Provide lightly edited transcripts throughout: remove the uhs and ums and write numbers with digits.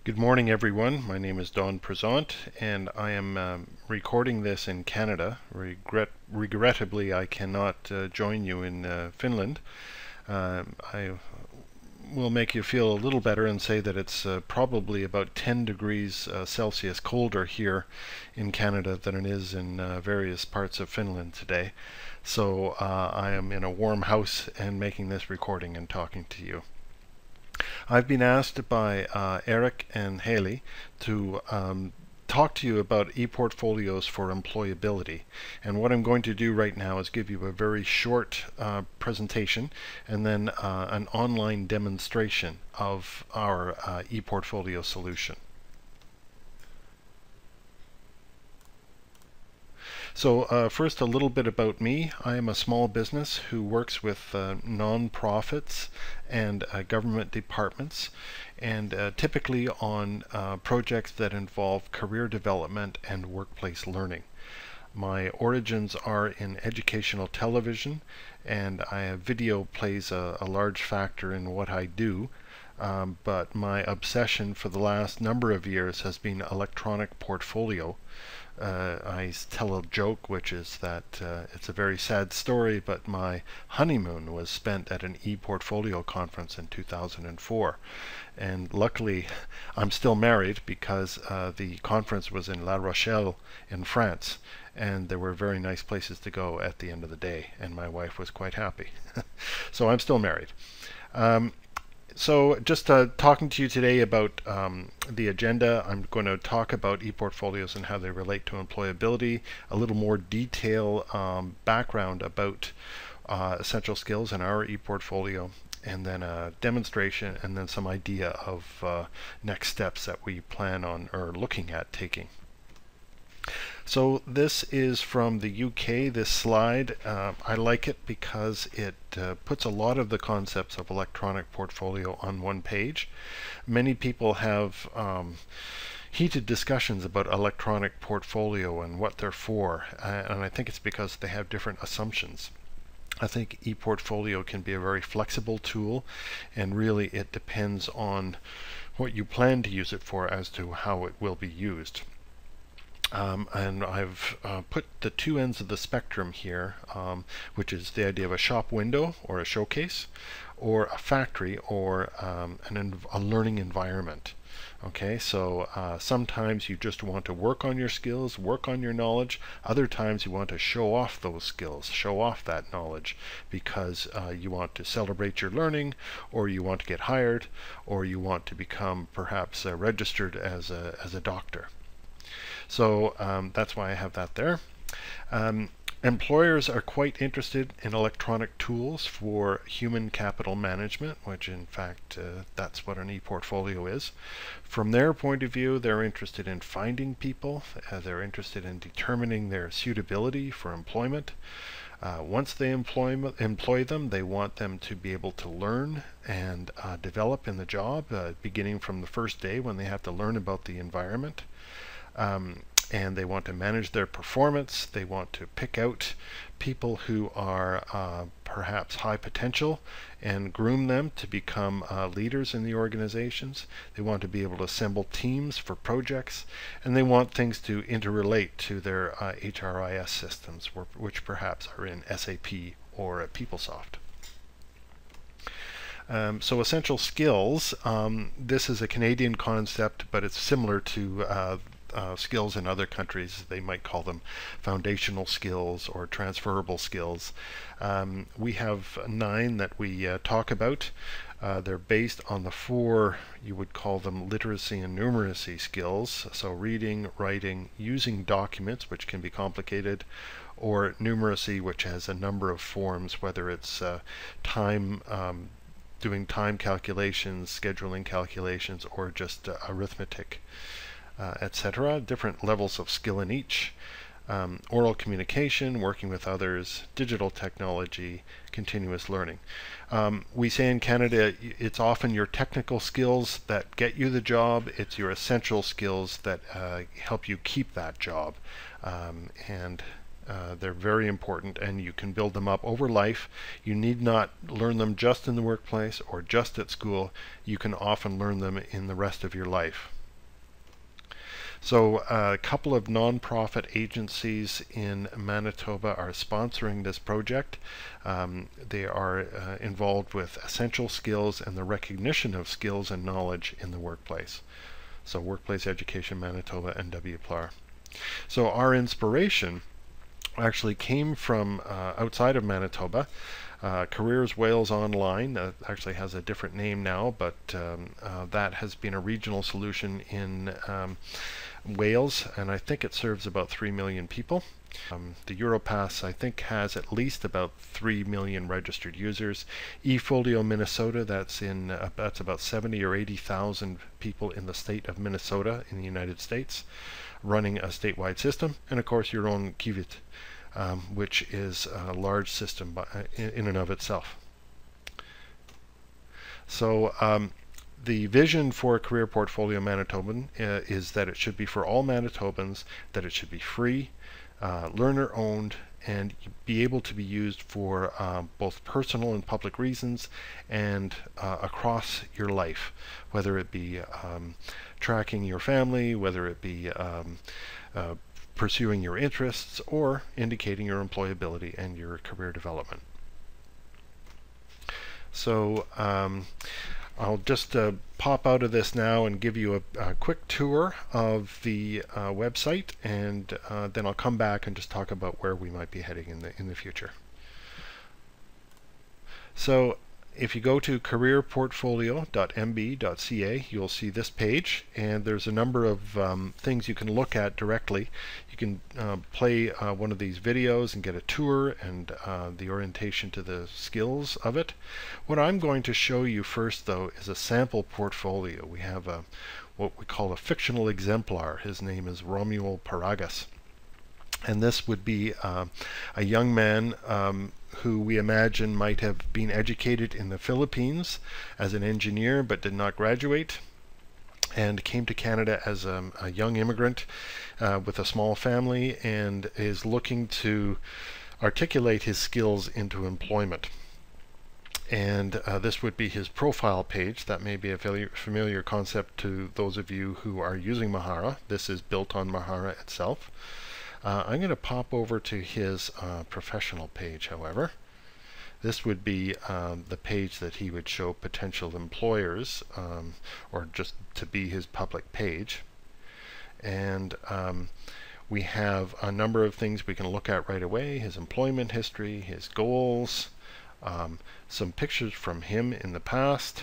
Good morning, everyone. My name is Don Prezant, and I am recording this in Canada. Regrettably, I cannot join you in Finland. I will make you feel a little better and say that it's probably about 10 degrees Celsius colder here in Canada than it is in various parts of Finland today. So I am in a warm house and making this recording and talking to you. I've been asked by Eric and Haley to talk to you about ePortfolios for employability. And what I'm going to do right now is give you a very short presentation and then an online demonstration of our ePortfolio solution. So first, a little bit about me. I am a small business who works with non-profits and government departments, and typically on projects that involve career development and workplace learning. My origins are in educational television, and video plays a large factor in what I do. But my obsession for the last number of years has been electronic portfolio. I tell a joke, which is that it's a very sad story, but my honeymoon was spent at an ePortfolio conference in 2004. And luckily, I'm still married because the conference was in La Rochelle in France, and there were very nice places to go at the end of the day, and my wife was quite happy. So I'm still married. So just talking to you today about the agenda. I'm going to talk about ePortfolios and how they relate to employability, a little more detail background about essential skills in our ePortfolio, and then a demonstration, and then some idea of next steps that we plan on or looking at taking. So this is from the UK, this slide. I like it because it puts a lot of the concepts of electronic portfolio on one page. Many people have heated discussions about electronic portfolio and what they're for, and I think it's because they have different assumptions. I think ePortfolio can be a very flexible tool, and really it depends on what you plan to use it for as to how it will be used. And I've put the two ends of the spectrum here, which is the idea of a shop window or a showcase, or a factory, or a learning environment. Okay, so sometimes you just want to work on your skills, work on your knowledge. Other times you want to show off those skills, show off that knowledge, because you want to celebrate your learning, or you want to get hired, or you want to become perhaps registered as a doctor. So that's why I have that there. Employers are quite interested in electronic tools for human capital management, which in fact that's what an ePortfolio is. From their point of view, they're interested in finding people. They're interested in determining their suitability for employment. Once they employ them, they want them to be able to learn and develop in the job, beginning from the first day when they have to learn about the environment. And they want to manage their performance. They want to pick out people who are perhaps high potential and groom them to become leaders in the organizations. They want to be able to assemble teams for projects, and they want things to interrelate to their HRIS systems, which perhaps are in SAP or PeopleSoft. So essential skills, this is a Canadian concept, but it's similar to skills in other countries. They might call them foundational skills or transferable skills. We have 9 that we talk about. They're based on the 4, you would call them literacy and numeracy skills. So reading, writing, using documents, which can be complicated, or numeracy, which has a number of forms, whether it's doing time calculations, scheduling calculations, or just arithmetic, etc. Different levels of skill in each. Oral communication, working with others, digital technology, continuous learning. We say in Canada it's often your technical skills that get you the job. It's your essential skills that help you keep that job. And They're very important, and you can build them up over life. You need not learn them just in the workplace or just at school. You can often learn them in the rest of your life. So a couple of nonprofit agencies in Manitoba are sponsoring this project. They are involved with essential skills and the recognition of skills and knowledge in the workplace. So Workplace Education Manitoba and WPLAR. So our inspiration actually came from outside of Manitoba. Careers Wales Online actually has a different name now, but that has been a regional solution in Wales, and I think it serves about 3 million people. The Europass, I think, has at least about 3 million registered users. ePortfolio Minnesota, that's about 70 or 80,000 people in the state of Minnesota in the United States, running a statewide system, and of course your own Kivit, which is a large system in and of itself. So the vision for Career Portfolio Manitoban is that it should be for all Manitobans, that it should be free, learner-owned, and be able to be used for both personal and public reasons and across your life, whether it be tracking your family, whether it be pursuing your interests, or indicating your employability and your career development. So I'll just pop out of this now and give you a quick tour of the website, and then I'll come back and just talk about where we might be heading in the future. So if you go to careerportfolio.mb.ca, you'll see this page, and there's a number of things you can look at directly. You can play one of these videos and get a tour and the orientation to the skills of it. What I'm going to show you first, though, is a sample portfolio. We have what we call a fictional exemplar. His name is Romuald Paragas. And this would be a young man who we imagine might have been educated in the Philippines as an engineer but did not graduate, and came to Canada as a young immigrant with a small family, and is looking to articulate his skills into employment. And this would be his profile page. That may be a familiar concept to those of you who are using Mahara. This is built on Mahara itself. I'm going to pop over to his professional page, however. This would be the page that he would show potential employers, or just to be his public page. And we have a number of things we can look at right away: his employment history, his goals, some pictures from him in the past.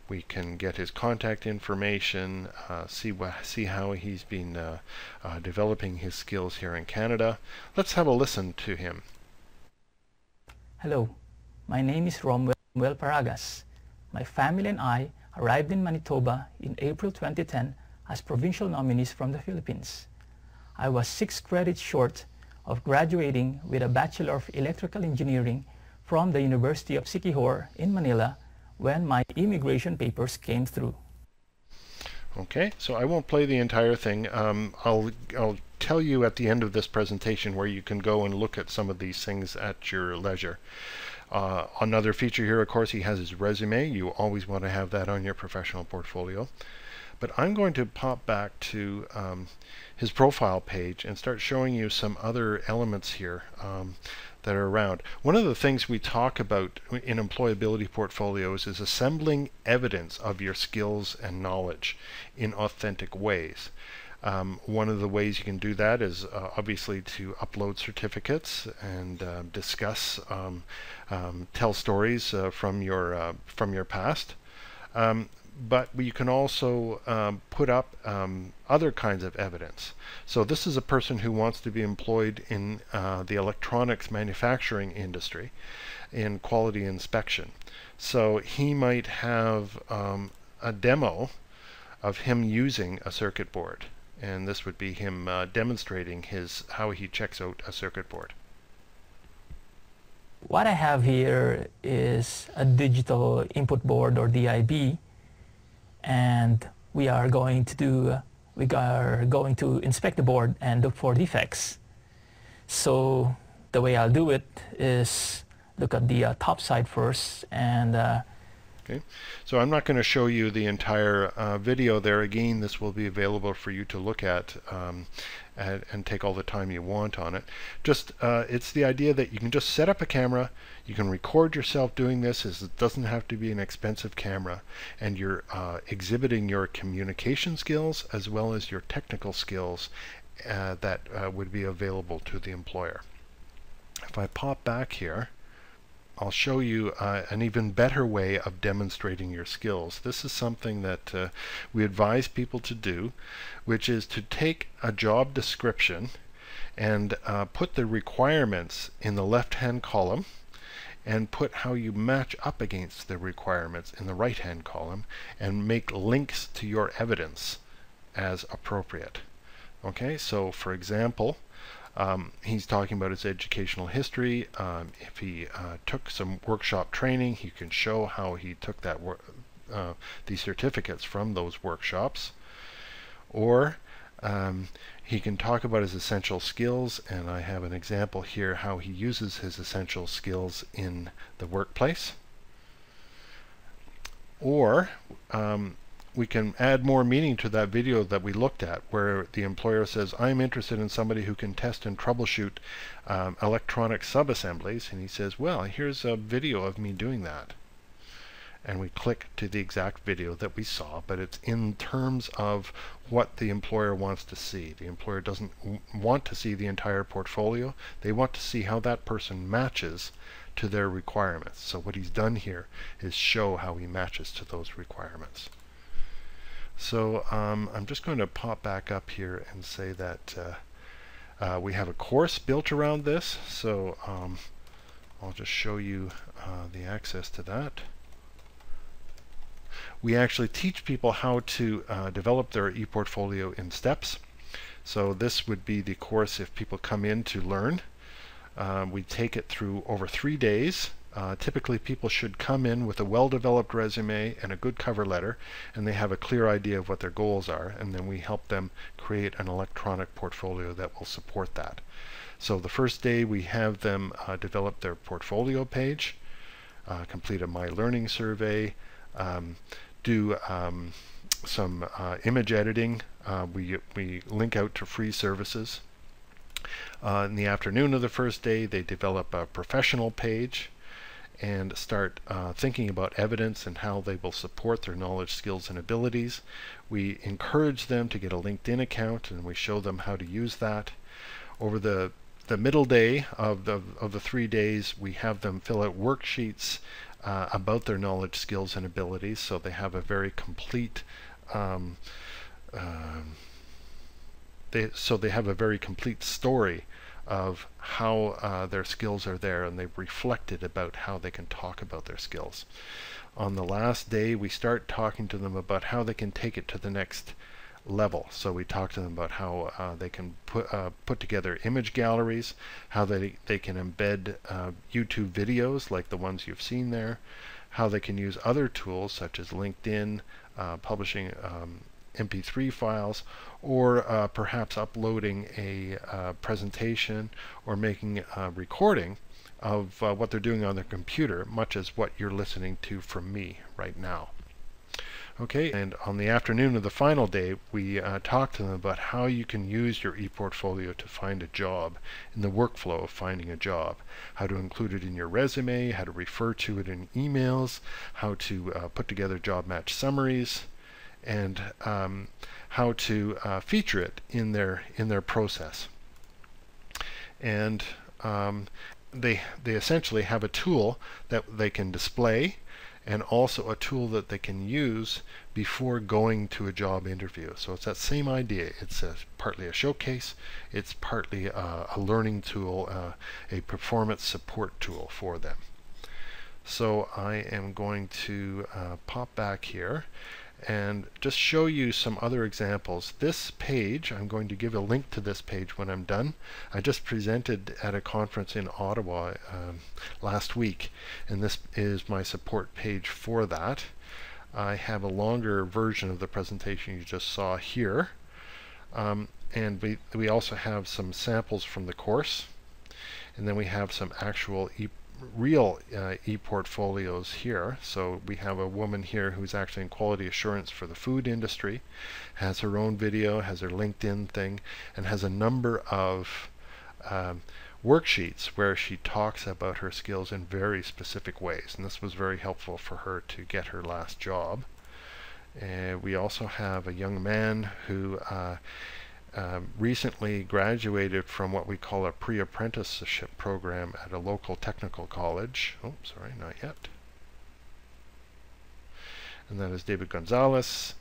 We can get his contact information, see how he's been developing his skills here in Canada. Let's have a listen to him. Hello, my name is Romuald Paragas. My family and I arrived in Manitoba in April 2010 as provincial nominees from the Philippines. I was 6 credits short of graduating with a Bachelor of Electrical Engineering from the University of Siquijor in Manila when my immigration papers came through. Okay, so I won't play the entire thing. I'll tell you at the end of this presentation where you can go and look at some of these things at your leisure. Another feature here, of course, he has his resume. You always want to have that on your professional portfolio. But I'm going to pop back to his profile page and start showing you some other elements here that are around. One of the things we talk about in employability portfolios is assembling evidence of your skills and knowledge in authentic ways. One of the ways you can do that is obviously to upload certificates and discuss, tell stories from your past. But you can also put up other kinds of evidence. So this is a person who wants to be employed in the electronics manufacturing industry in quality inspection. So he might have a demo of him using a circuit board, and this would be him demonstrating how he checks out a circuit board. What I have here is a digital input board, or DIB, and we are going to inspect the board and look for defects. So the way I'll do it is look at the top side first, and okay, so I'm not going to show you the entire video there. Again, this will be available for you to look at and take all the time you want on it. Just it's the idea that you can just set up a camera, you can record yourself doing this, as it doesn't have to be an expensive camera, and you're exhibiting your communication skills as well as your technical skills that would be available to the employer. If I pop back here, I'll show you an even better way of demonstrating your skills. This is something that we advise people to do, which is to take a job description and put the requirements in the left-hand column and put how you match up against the requirements in the right-hand column and make links to your evidence as appropriate. Okay, so for example, he's talking about his educational history. If he took some workshop training, he can show how he took that these certificates from those workshops. Or he can talk about his essential skills, and I have an example here how he uses his essential skills in the workplace. Or we can add more meaning to that video that we looked at, where the employer says, I'm interested in somebody who can test and troubleshoot electronic subassemblies, and he says, well, here's a video of me doing that. And we click to the exact video that we saw, but it's in terms of what the employer wants to see. The employer doesn't want to see the entire portfolio. They want to see how that person matches to their requirements. So what he's done here is show how he matches to those requirements. So I'm just going to pop back up here and say that we have a course built around this. So I'll just show you the access to that. We actually teach people how to develop their ePortfolio in steps. So this would be the course if people come in to learn. We take it through over 3 days. Typically people should come in with a well-developed resume and a good cover letter, and they have a clear idea of what their goals are, and then we help them create an electronic portfolio that will support that. So the first day we have them develop their portfolio page, complete a My Learning survey, do some image editing. We link out to free services. In the afternoon of the first day they develop a professional page and start thinking about evidence and how they will support their knowledge, skills, and abilities. We encourage them to get a LinkedIn account, and we show them how to use that. Over the middle day of the 3 days, we have them fill out worksheets about their knowledge, skills, and abilities, so they have a very complete they have a very complete story of how their skills are there, and they've reflected about how they can talk about their skills. On the last day we start talking to them about how they can take it to the next level. So we talk to them about how they can put together image galleries, how they can embed YouTube videos like the ones you've seen there, how they can use other tools such as LinkedIn, publishing MP3 files, or perhaps uploading a presentation or making a recording of what they're doing on their computer, much as what you're listening to from me right now. Okay, and on the afternoon of the final day, we talk to them about how you can use your ePortfolio to find a job, in the workflow of finding a job, how to include it in your resume, how to refer to it in emails, how to put together job match summaries, and how to feature it in their process. And they essentially have a tool that they can display, and also a tool that they can use before going to a job interview. So it's that same idea. It's partly a showcase, it's partly a learning tool, a performance support tool for them. So I am going to pop back here and just show you some other examples. This page, I'm going to give a link to this page when I'm done. I just presented at a conference in Ottawa last week, and this is my support page for that. I have a longer version of the presentation you just saw here, and we also have some samples from the course. And then we have some actual real e-portfolios here. So we have a woman here who's actually in quality assurance for the food industry, has her own video, has her LinkedIn thing, and has a number of worksheets where she talks about her skills in very specific ways. And this was very helpful for her to get her last job. We also have a young man who recently graduated from what we call a pre-apprenticeship program at a local technical college. Oh, sorry, not yet. And that is David Gonzalez.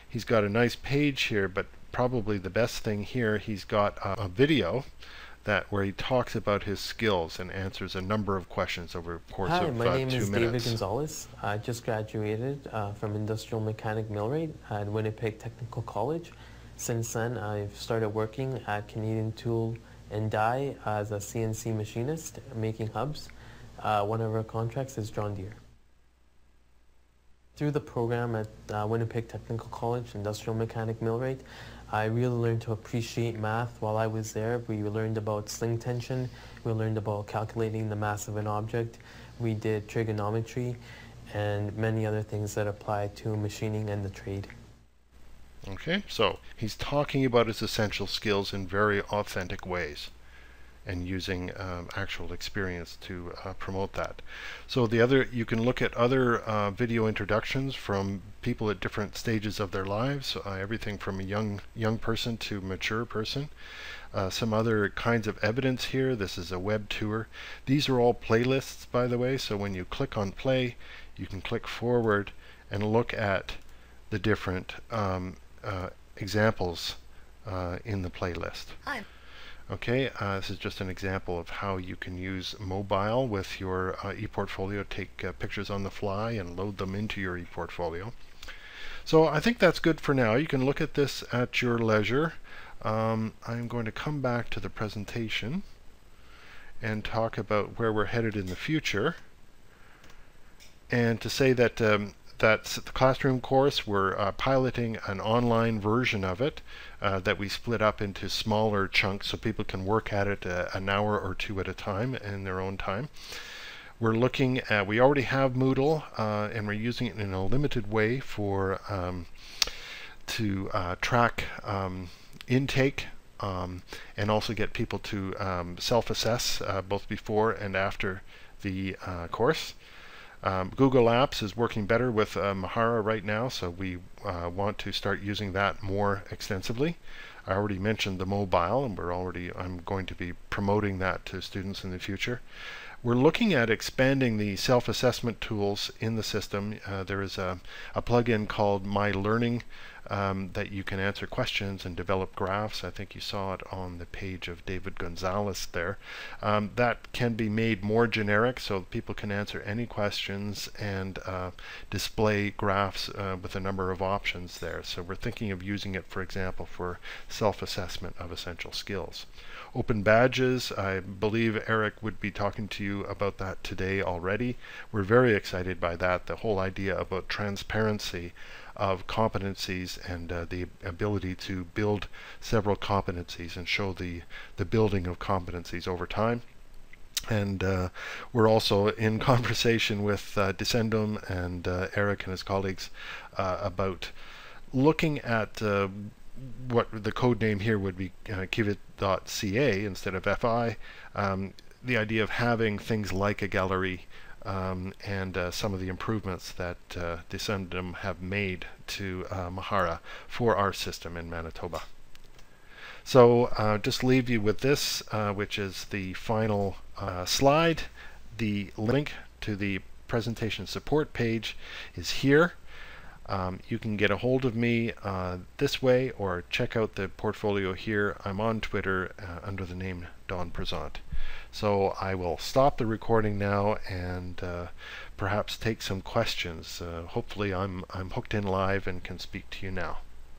He's got a nice page here, but probably the best thing here, he's got a video where he talks about his skills and answers a number of questions over the course of 2 minutes. Hi, my name is David Gonzalez. I just graduated from Industrial Mechanic Millwright at Winnipeg Technical College. Since then, I've started working at Canadian Tool and Die as a CNC machinist making hubs. One of our contracts is John Deere. Through the program at Winnipeg Technical College, Industrial Mechanic Millwright, I really learned to appreciate math while I was there. We learned about sling tension, we learned about calculating the mass of an object, we did trigonometry, and many other things that apply to machining and the trade. Okay, so he's talking about his essential skills in very authentic ways and using actual experience to promote that. So you can look at other video introductions from people at different stages of their lives, everything from a young person to mature person. Some other kinds of evidence here. This is a web tour. These are all playlists, by the way, so when you click on play, you can click forward and look at the different examples in the playlist. Hi. Okay, this is just an example of how you can use mobile with your ePortfolio, take pictures on the fly and load them into your ePortfolio. So I think that's good for now. You can look at this at your leisure. I'm going to come back to the presentation and talk about where we're headed in the future. And to say that that's the classroom course. We're piloting an online version of it that we split up into smaller chunks so people can work at it an hour or two at a time in their own time. We're looking at, we already have Moodle and we're using it in a limited way for to track intake and also get people to self-assess both before and after the course. Google Apps is working better with Mahara right now, so we want to start using that more extensively. I already mentioned the mobile, and I'm going to be promoting that to students in the future. We're looking at expanding the self-assessment tools in the system. There is a plugin called My Learning that you can answer questions and develop graphs. I think you saw it on the page of David Gonzalez there. That can be made more generic so people can answer any questions and display graphs with a number of options there. So we're thinking of using it, for example, for self-assessment of essential skills. Open badges, I believe Eric would be talking to you about that today already. We're very excited by that, the whole idea about transparency of competencies and the ability to build several competencies and show the building of competencies over time. And we're also in conversation with Descendum and Eric and his colleagues about looking at what the code name here would be Kivit.ca instead of FI, the idea of having things like a gallery and some of the improvements that Descendum have made to Mahara for our system in Manitoba. So just leave you with this, which is the final slide. The link to the presentation support page is here. You can get a hold of me this way or check out the portfolio here. I'm on Twitter under the name Don Prezant. So I will stop the recording now and perhaps take some questions. Hopefully I'm hooked in live and can speak to you now.